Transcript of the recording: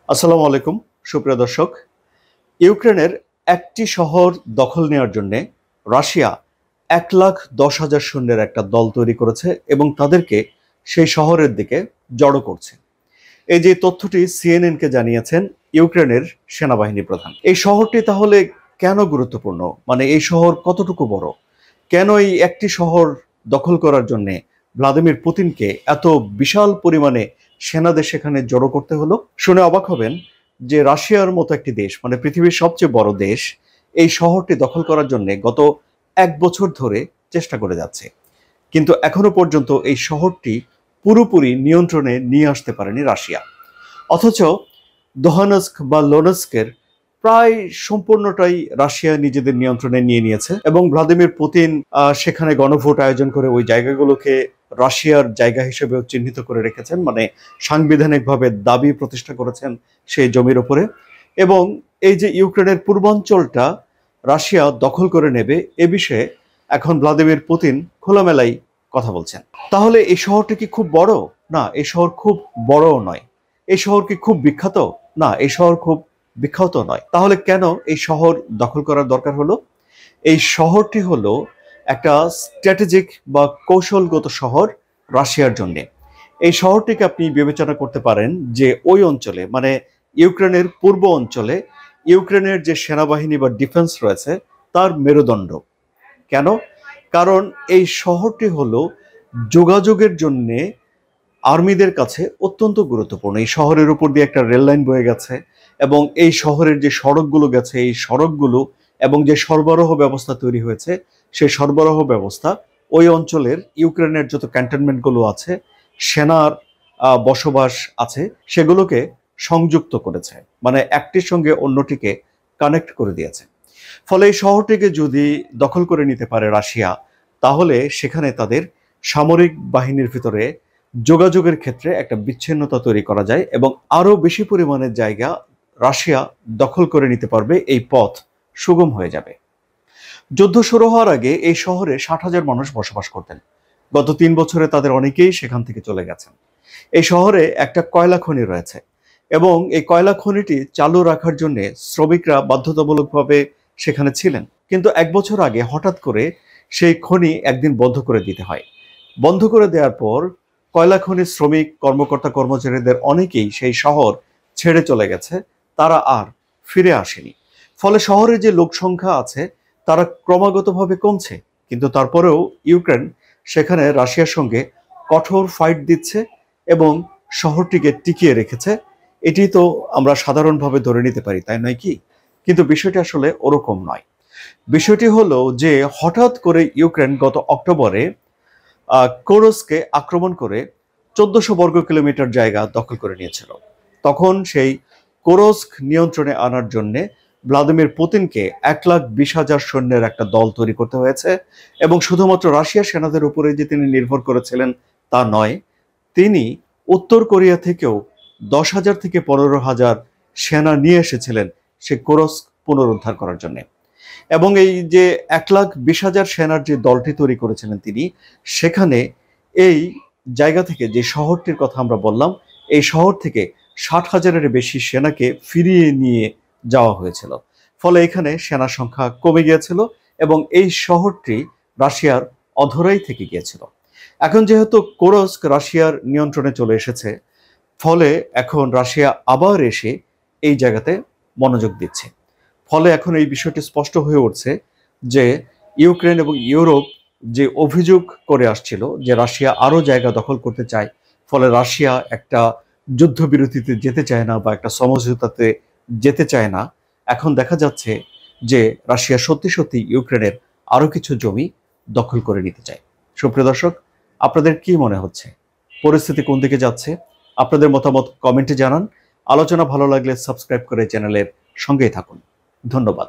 আসসালামু আলাইকুম সুপ্রিয় দর্শক। ইউক্রেনের একটি শহর দখল নেওয়ার জন্য রাশিয়া 1,10,000 সৈন্যের একটা দল তৈরি করেছে এবং তাদেরকে সেই শহরের দিকে জড়ো করছে। এই যে তথ্যটি সিএনএনকে জানিয়েছেন ইউক্রেনের সেনাবাহিনী প্রধান। এই শহরটি তাহলে কেন গুরুত্বপূর্ণ, মানে এই শহর কতটুকু বড়, কেন এই একটি শহর দখল করার জন্য ভ্লাদিমির পুতিনকে এত বিশাল পরিমাণে সেনাদের সেখানে জড়ো করতে হলো? শুনে অবাক হবেন যে রাশিয়ার মতো একটি দেশ, মানে পৃথিবীর সবচেয়ে বড় দেশ, এই শহরটি দখল করার জন্য গত 1 বছর ধরে চেষ্টা করে যাচ্ছে, কিন্তু এখনো পর্যন্ত এই শহরটি পুরোপুরি নিয়ন্ত্রণে নিয়ে আসতে পারেনি রাশিয়া। অথচ দোহানস্ক বা লোনস্কের প্রায় সম্পূর্ণটাই রাশিয়া নিজেদের নিয়ন্ত্রণে নিয়ে নিয়েছে এবং ভ্লাদিমির পুতিন সেখানে গণভোট আয়োজন করে ওই জায়গাগুলোকে রাশিয়ার জায়গা হিসেবে চিহ্নিত করে রেখেছেন, মানে সাংবিধানিকভাবে দাবি প্রতিষ্ঠা করেছেন সেই জমির উপরে। এবং এই যে ইউক্রেনের পূর্বাঞ্চলটা রাশিয়া দখল করে নেবে এ বিষয়ে এখন ভ্লাদিমির পুতিন খোলামেলাই কথা বলছেন। তাহলে এই শহরটি কি খুব বড়? না, এই শহর খুব বড়ও নয়। এই শহর কি খুব বিখ্যাত? না, এই শহর খুব বিখ্যাত নয়। তাহলে কেন এই শহর দখল করার দরকার হলো? এই শহরটি হলো একটা স্ট্র্যাটেজিক বা কৌশলগত শহর রাশিয়ার জন্য। এই শহরটিকে আপনি বিবেচনা করতে পারেন যে ওই অঞ্চলে, মানে ইউক্রেনের পূর্ব অঞ্চলে ইউক্রেনের যে সেনাবাহিনী বা ডিফেন্স রয়েছে তার মেরুদণ্ড। কেন? কারণ এই শহরটি হলো যোগাযোগের জন্যে আর্মিদের কাছে অত্যন্ত গুরুত্বপূর্ণ। এই শহরের উপর দিয়ে একটা রেল লাইন বয়ে গেছে এবং এই শহরের যে সড়কগুলো গেছে, এই সড়কগুলো এবং যে সরবরাহ ব্যবস্থা তৈরি হয়েছে, সেই সরবরাহ ব্যবস্থা ওই অঞ্চলের ইউক্রেনের যত ক্যান্টনমেন্টগুলো আছে, সেনার বসবাস আছে, সেগুলোকে সংযুক্ত করেছে, মানে একটির সঙ্গে অন্যটিকে কানেক্ট করে দিয়েছে। ফলে এই শহরটিকে যদি দখল করে নিতে পারে রাশিয়া, তাহলে সেখানে তাদের সামরিক বাহিনীর ভিতরে যোগাযোগের ক্ষেত্রে একটা বিচ্ছিন্নতা তৈরি করা যায় এবং আরো বেশি পরিমাণের জায়গা রাশিয়া দখল করে নিতে পারবে। এই পথ সুগম হয়ে যাবে। যুদ্ধ শুরু হওয়ার আগে এই শহরে 60,000 মানুষ বসবাস করতেন। গত 3 বছরে তাদের অনেকেই সেখান থেকে চলে গেছেন। এই শহরে একটা কয়লা খনি রয়েছে এবং এই কয়লা খনিটি চালু রাখার জন্য শ্রমিকরা বাধ্যতামূলকভাবে সেখানে ছিলেন, কিন্তু 1 বছর আগে হঠাৎ করে সেই খনি একদিন বন্ধ করে দিতে হয়। বন্ধ করে দেওয়ার পর কয়লা খনির শ্রমিক, কর্মকর্তা, কর্মচারীদের অনেকেই সেই শহর ছেড়ে চলে গেছে, তারা আর ফিরে আসেনি। ফলে শহরে যে লোক সংখ্যা আছে তারা ক্রমাগতভাবে কমছে, কিন্তু তারপরেও ইউক্রেন সেখানে রাশিয়ার সঙ্গে কঠোর ফাইট দিচ্ছে এবং শহরটিকে টিকিয়ে রেখেছে। এটি তো আমরা সাধারণভাবে ধরে নিতে পারি, তাই নয় কি? কিন্তু বিষয়টি আসলে ওরকম নয়। বিষয়টি হলো যে হঠাৎ করে ইউক্রেন গত অক্টোবরে কোরস্কে আক্রমণ করে 1400 বর্গ কিলোমিটার জায়গা দখল করে নিয়েছিল। তখন সেই কোরস্ক নিয়ন্ত্রণে আনার জন্য ভ্লাদিমির পুতিনকে 1,20,000 সৈন্যের একটা দল তৈরি করতে হয়েছে এবং শুধুমাত্র রাশিয়ার সেনাদের উপরে যে তিনি নির্ভর করেছিলেন তা নয়, তিনি উত্তর কোরিয়া থেকেও 10,000 থেকে 15,000 সেনা নিয়ে এসেছিলেন সে কোরস্ক পুনরুদ্ধার করার জন্য। এবং এই যে 1,20,000 সেনার যে দলটি তৈরি করেছিলেন তিনি, সেখানে এই জায়গা থেকে, যে শহরটির কথা আমরা বললাম, এই শহর থেকে 60,000-এর বেশি সেনাকে ফিরিয়ে নিয়ে যাওয়া হয়েছিল। ফলে এখানে সেনা সংখ্যা কমে গিয়েছিল এবং এই শহরটি রাশিয়ার অধরাই থেকে গিয়েছিল। এখন যেহেতু কোরস্ক রাশিয়ার নিয়ন্ত্রণে চলে এসেছে, ফলে এখন রাশিয়া আবার এসে এই জায়গাতে মনোযোগ দিচ্ছে। ফলে এখন এই বিষয়টি স্পষ্ট হয়ে উঠছে যে ইউক্রেন এবং ইউরোপ যে অভিযোগ করে আসছিল যে রাশিয়া আরো জায়গা দখল করতে চায়, ফলে রাশিয়া একটা যুদ্ধবিরতিতে যেতে চায় না বা একটা সমঝোতাতে যেতে চায় না, এখন দেখা যাচ্ছে যে রাশিয়া সত্যি সত্যি ইউক্রেনের আরো কিছু জমি দখল করে নিতে চায়। সুপ্রিয় দর্শক, আপনাদের কি মনে হচ্ছে, পরিস্থিতি কোন দিকে যাচ্ছে? আপনাদের মতামত কমেন্টে জানান। আলোচনা ভালো লাগলে সাবস্ক্রাইব করে চ্যানেলের সঙ্গেই থাকুন। ধন্যবাদ।